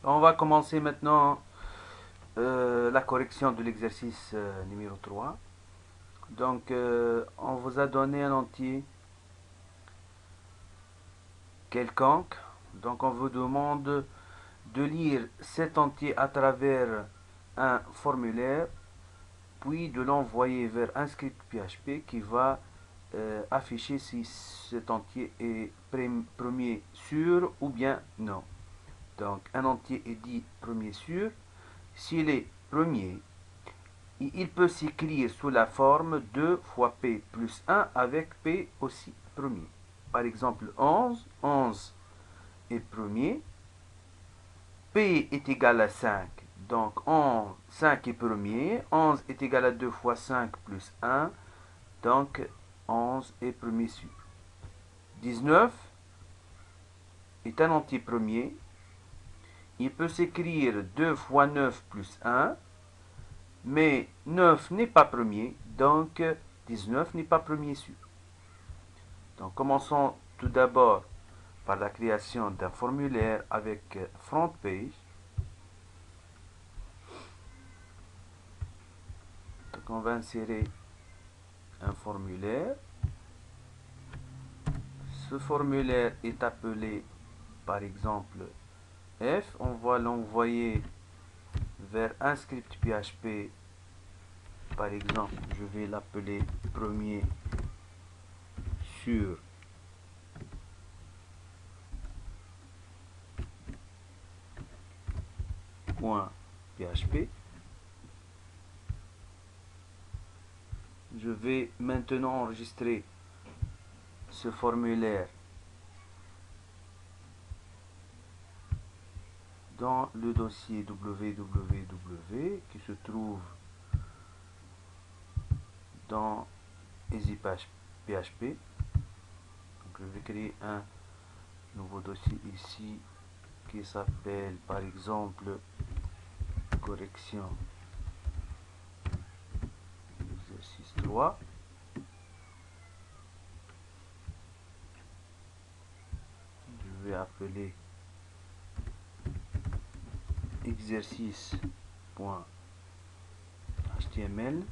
On va commencer maintenant la correction de l'exercice numéro 3. Donc, on vous a donné un entier quelconque. Donc, on vous demande de lire cet entier à travers un formulaire, puis de l'envoyer vers un script PHP qui va afficher si cet entier est premier sûr ou bien non. Donc, un entier est dit premier sûr s'il est premier. Il peut s'écrire sous la forme 2 fois P plus 1 avec P aussi premier. Par exemple, 11, 11 est premier, P est égal à 5. Donc 5 est premier, 11 est égal à 2 fois 5 plus 1, donc 11 est premier sûr. 19 est un entier premier, il peut s'écrire 2 fois 9 plus 1, mais 9 n'est pas premier, donc 19 n'est pas premier sûr. Donc commençons tout d'abord par la création d'un formulaire avec front page. Donc on va insérer un formulaire. Ce formulaire est appelé par exemple F. On va l'envoyer vers un script PHP. Par exemple, je vais l'appeler premier sur .php. Je vais maintenant enregistrer ce formulaire dans le dossier www qui se trouve dans EasyPHP. Donc je vais créer un nouveau dossier ici qui s'appelle par exemple correction exercice 3. Je vais appeler exercice.html.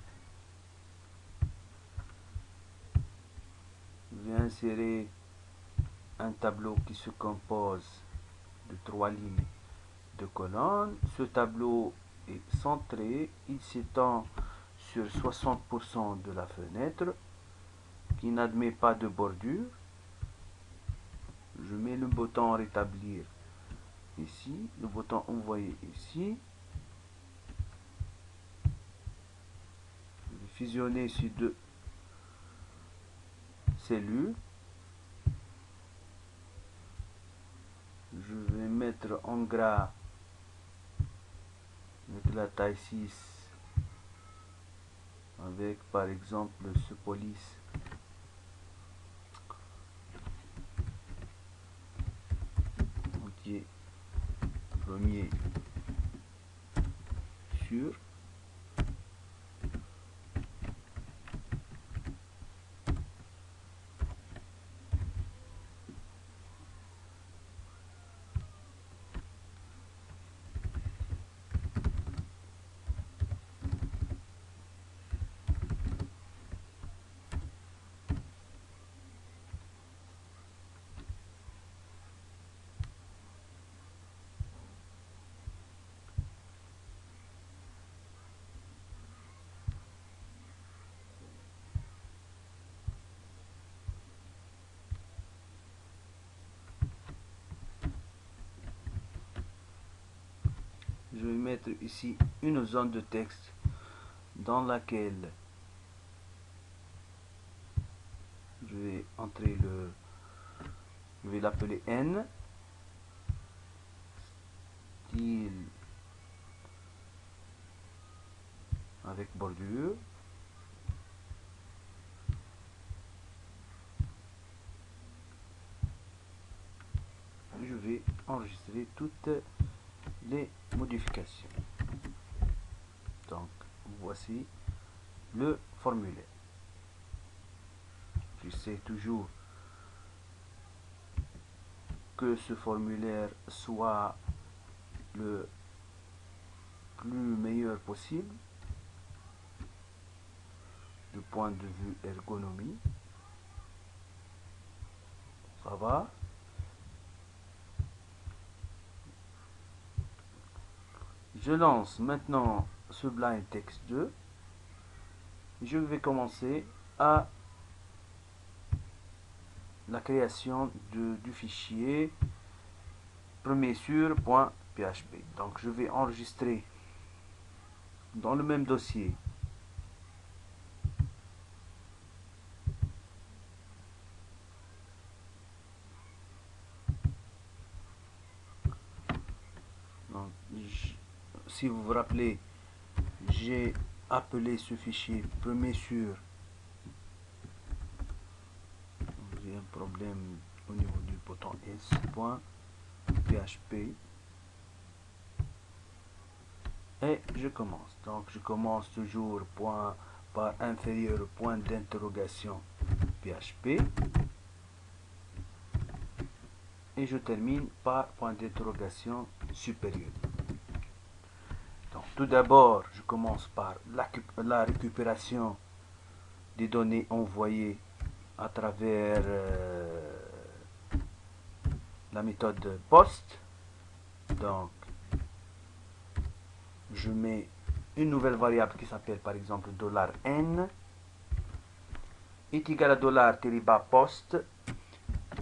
Je vais insérer un tableau qui se compose de 3 lignes de colonnes. Ce tableau est centré, il s'étend sur 60% de la fenêtre qui n'admet pas de bordure. Je mets le bouton rétablir ici, le bouton envoyer ici. Je vais fusionner ces deux cellules. Je vais mettre en gras avec la taille 6 avec par exemple ce police entier premier sûr. Je vais mettre ici une zone de texte dans laquelle je vais entrer je vais l'appeler N, style avec bordure. Je vais enregistrer toutes les modifications. Donc voici le formulaire. J'essaie toujours que ce formulaire soit le plus meilleur possible du point de vue ergonomie. Ça va. Je lance maintenant Sublime Text 2. Je vais commencer à la création du fichier premier sur.php. Donc je vais enregistrer dans le même dossier donc, si vous vous rappelez, j'ai appelé ce fichier premier sur. J'ai un problème au niveau du bouton s.php et je commence. Donc je commence toujours par inférieur point d'interrogation PHP et je termine par point d'interrogation supérieur. Donc tout d'abord, je commence par la récupération des données envoyées à travers la méthode POST. Donc je mets une nouvelle variable qui s'appelle par exemple $n est égal à $post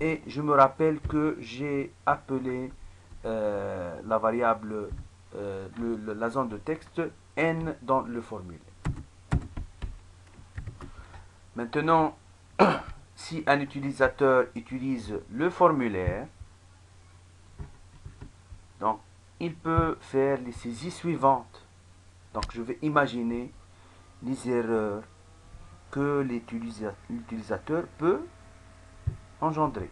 et je me rappelle que j'ai appelé la variable la zone de texte n dans le formulaire. Maintenant, si un utilisateur utilise le formulaire, donc il peut faire les saisies suivantes. Donc je vais imaginer les erreurs que l'utilisateur peut engendrer.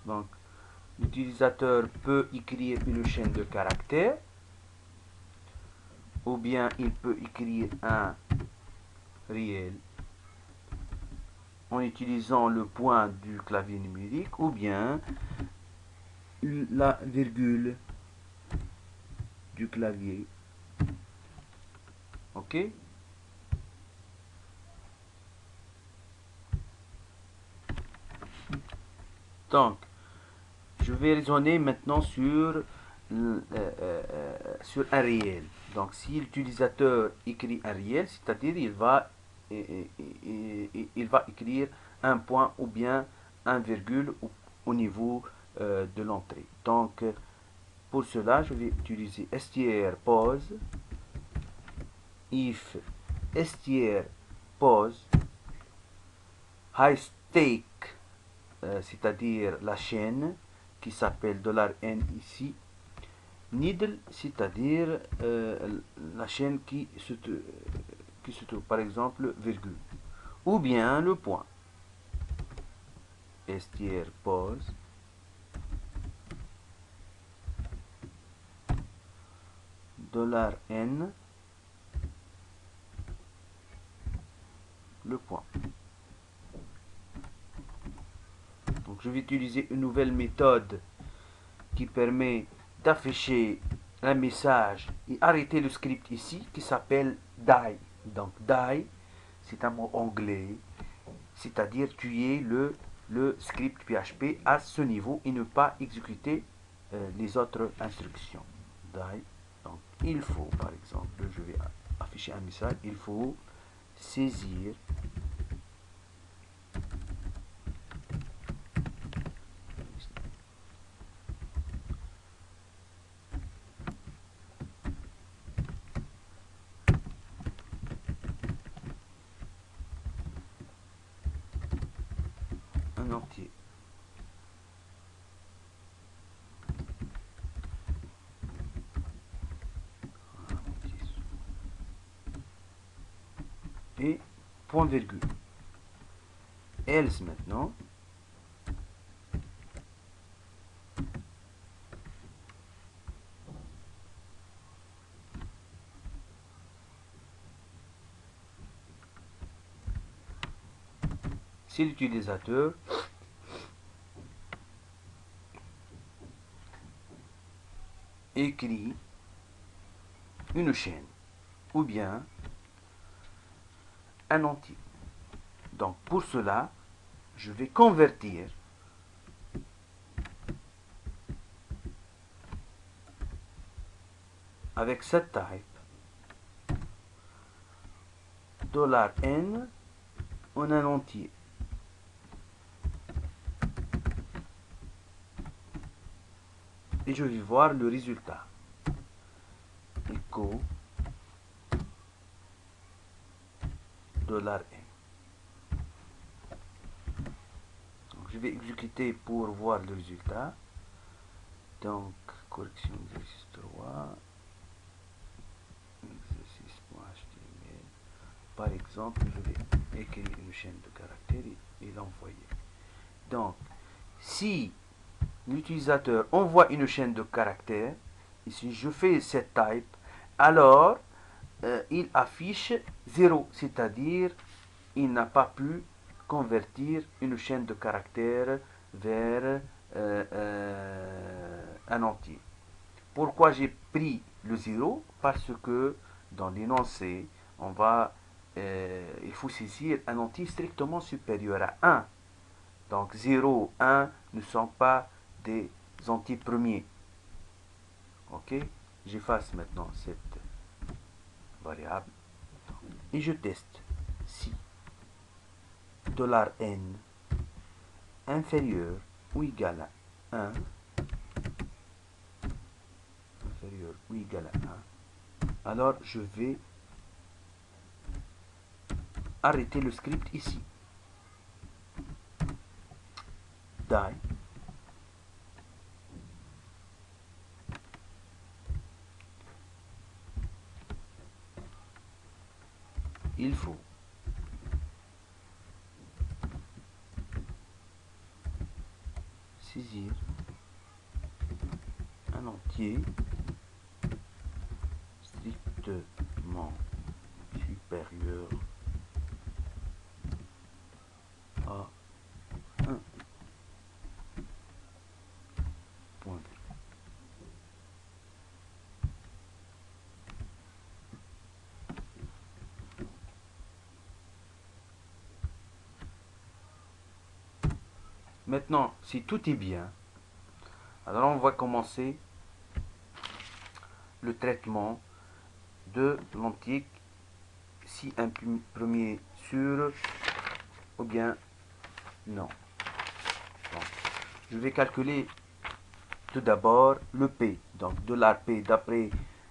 Donc, l'utilisateur peut écrire une chaîne de caractères, ou bien il peut écrire un réel en utilisant le point du clavier numérique, ou bien la virgule du clavier. Ok? Donc, je vais raisonner maintenant sur un réel. Donc, si l'utilisateur écrit un réel, c'est-à-dire il va écrire un point ou bien un virgule au niveau de l'entrée. Donc, pour cela, je vais utiliser strpose if strpose highStake, c'est-à-dire la chaîne qui s'appelle $n ici, needle, c'est-à-dire la chaîne qui se trouve par exemple virgule, ou bien le point. strpose $n le point. Donc je vais utiliser une nouvelle méthode qui permet d'afficher un message et arrêter le script ici qui s'appelle die. Donc die, c'est un mot anglais, c'est-à-dire tuer le script PHP à ce niveau et ne pas exécuter les autres instructions. Die. Donc il faut, par exemple, je vais afficher un message, il faut saisir entier. Et point virgule. Else maintenant. Si l'utilisateur écrit une chaîne ou bien un entier. Donc pour cela, je vais convertir avec cette type $n en un entier. Et je vais voir le résultat. Echo $n. Donc, je vais exécuter pour voir le résultat. Donc, correction exercice 3. Exercice.html. Par exemple, je vais écrire une chaîne de caractères et l'envoyer. Donc, si l'utilisateur envoie une chaîne de caractères, et si je fais cette type, alors il affiche 0, c'est-à-dire il n'a pas pu convertir une chaîne de caractères vers un entier. Pourquoi j'ai pris le 0? Parce que dans l'énoncé, il faut saisir un entier strictement supérieur à 1. Donc 0, 1 ne sont pas des entiers premiers. Ok? J'efface maintenant cette variable et je teste si $n inférieur ou égal à 1, inférieur ou égal à 1, alors je vais arrêter le script ici. Die. Il faut saisir un entier strictement supérieur à 1. Point. Maintenant, si tout est bien, alors on va commencer le traitement de l'entier, si un premier sûr ou bien non. Donc, je vais calculer tout d'abord le P. Donc $P d'après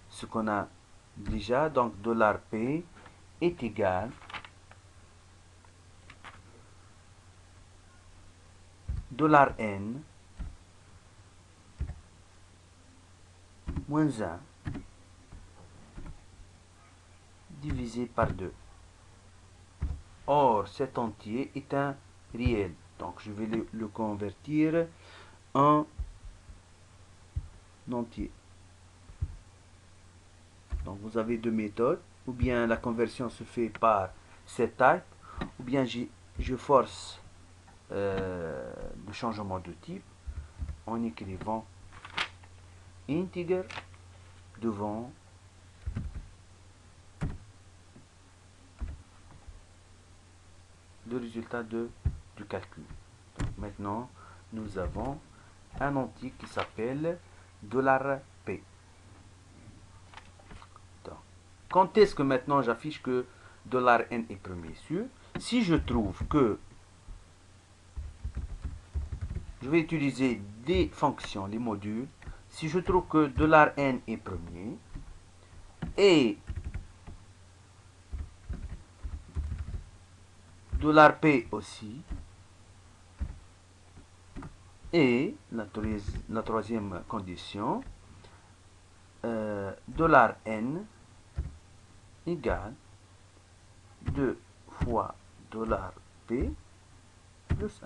ce qu'on a déjà. Donc $P est égal $n moins 1 divisé par 2. Or, cet entier est un réel. Donc, je vais le convertir en entier. Donc, vous avez deux méthodes. Ou bien la conversion se fait par set type, ou bien je force le changement de type en écrivant integer devant le résultat du calcul. Donc maintenant, nous avons un entier qui s'appelle $P. Donc, quand est-ce que maintenant j'affiche que $n est premier sûr? Si je trouve que je vais utiliser des fonctions, les modules, si je trouve que $n est premier et $P aussi, Et la troisième condition, $n égale 2 fois $p plus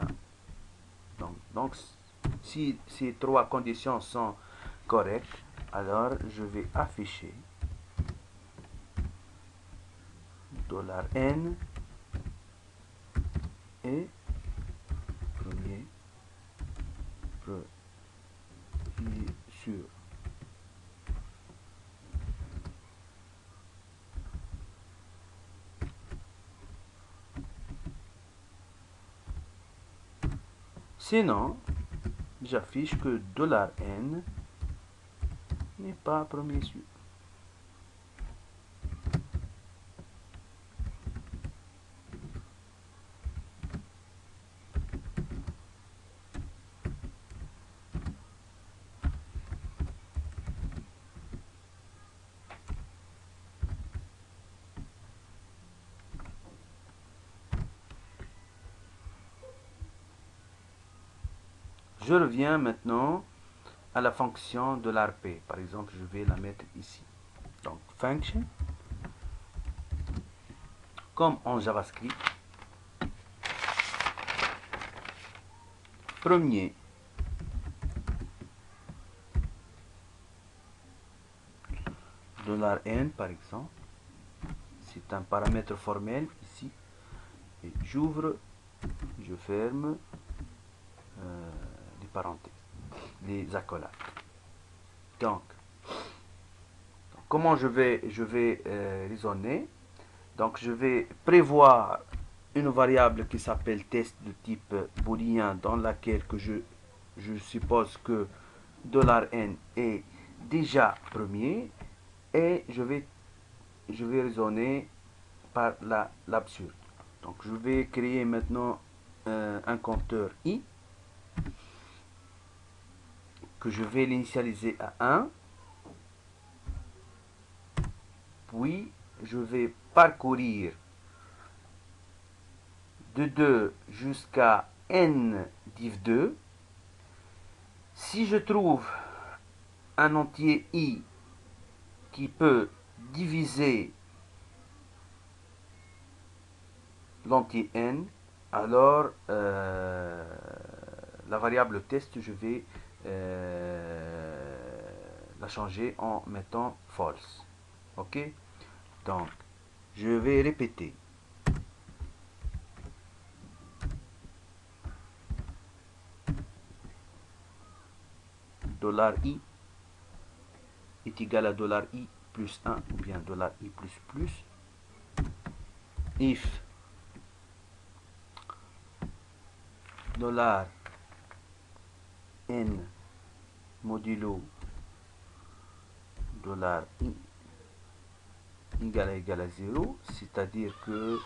1. Donc, si ces trois conditions sont correctes, alors je vais afficher $n est premier sûr. Sinon, j'affiche que $n n'est pas premier sûr. Je reviens maintenant à la fonction $p. Par exemple, je vais la mettre ici. Donc, function, comme en JavaScript, premier $n, par exemple, c'est un paramètre formel ici. Et j'ouvre, je ferme les parenthèses, les accolades. Donc, comment je vais raisonner? Donc, je vais prévoir une variable qui s'appelle test de type booléen dans laquelle que je suppose que $n est déjà premier, et je vais raisonner par l'absurde. Donc, je vais créer maintenant un compteur i que je vais l'initialiser à 1. Puis, je vais parcourir de 2 jusqu'à n div 2. Si je trouve un entier i qui peut diviser l'entier n, alors la variable test, je vais la changer en mettant false. Ok? Donc, je vais répéter. $i est égal à $i plus 1 ou bien $i plus plus. If $n modulo $i égal à 0, c'est-à-dire que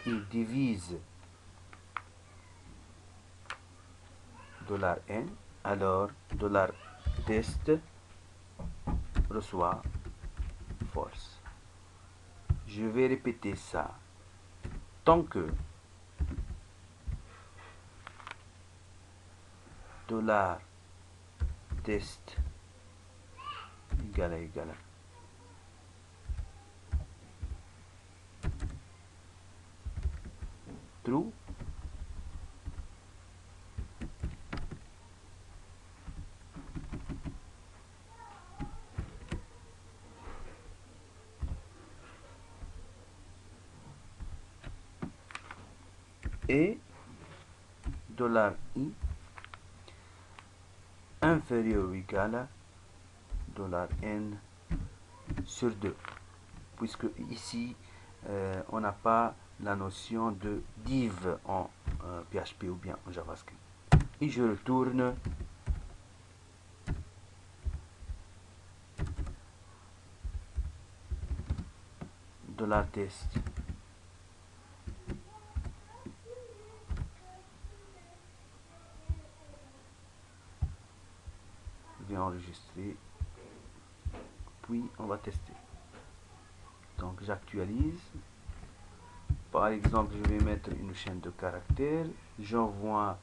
$i divise $n, alors $test reçoit false. Je vais répéter ça tant que $test égal à true. Et $i inférieur ou égal à $n sur 2, puisque ici on n'a pas la notion de div en PHP ou bien en JavaScript. Et je retourne $test enregistrer, puis on va tester. Donc j'actualise, par exemple je vais mettre une chaîne de caractères, j'envoie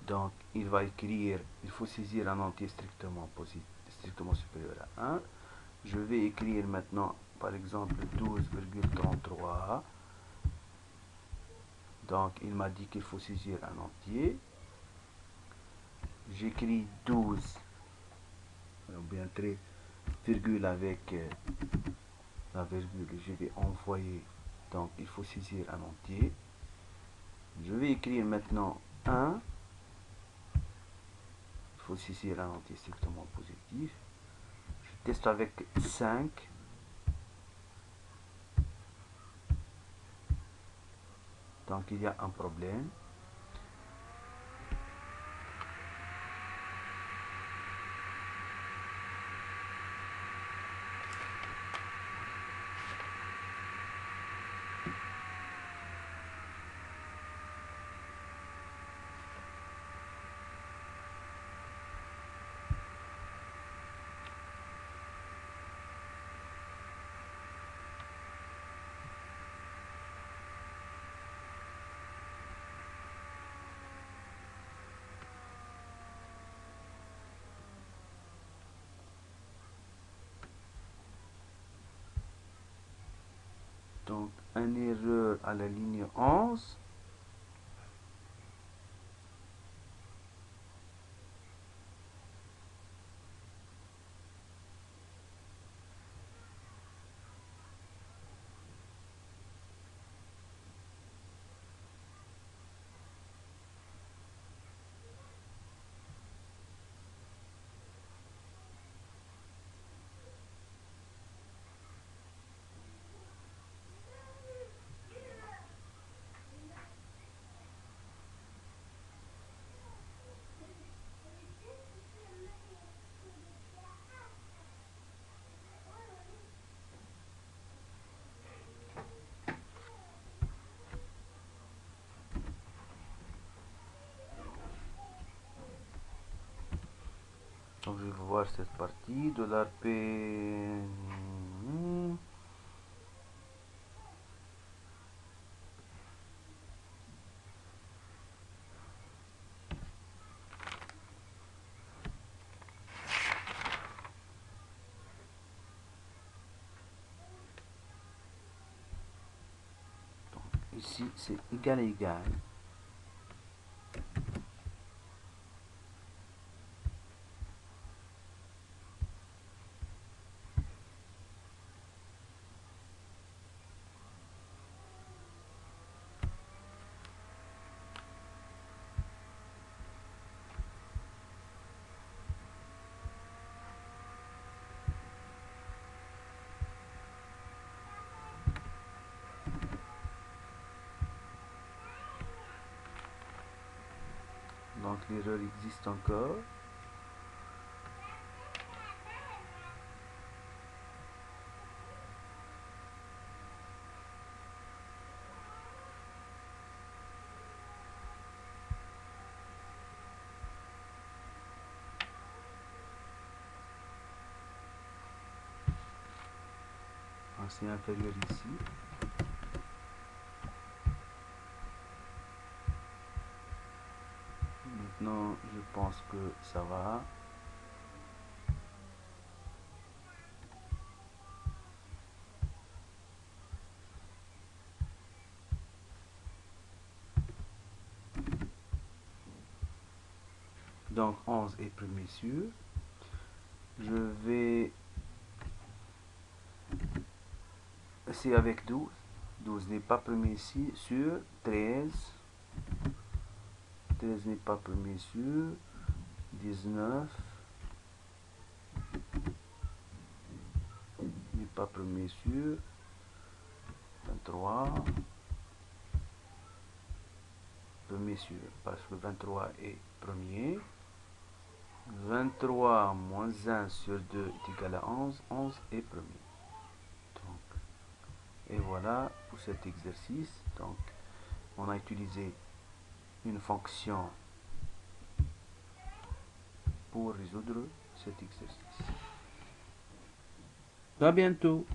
Donc, il va écrire, il faut saisir un entier strictement supérieur à 1. Je vais écrire maintenant, par exemple, 12,33. Donc, il m'a dit qu'il faut saisir un entier. J'écris 12, ou bien virgule avec la virgule, je vais envoyer. Donc, il faut saisir un entier. Je vais écrire maintenant 1. Il faut saisir un entier strictement positif. Je teste avec 5. Donc, il y a un problème. Donc, une erreur à la ligne 11. Donc, je vais voir cette partie. $P. Ici, c'est égal à égal. Donc, l'erreur existe encore. C'est inférieur ici. Maintenant, je pense que ça va. Donc 11 est premier sûr. Je vais... C'est avec 12. 12 n'est pas premier ici sur 13. 13 n'est pas premier sûr. 19 n'est pas premier sûr. 23 premier sûr parce que 23 est premier. 23 moins 1 sur 2 est égal à 11. 11 est premier. Donc, et voilà pour cet exercice. Donc, on a utilisé une fonction pour résoudre cet exercice. À bientôt.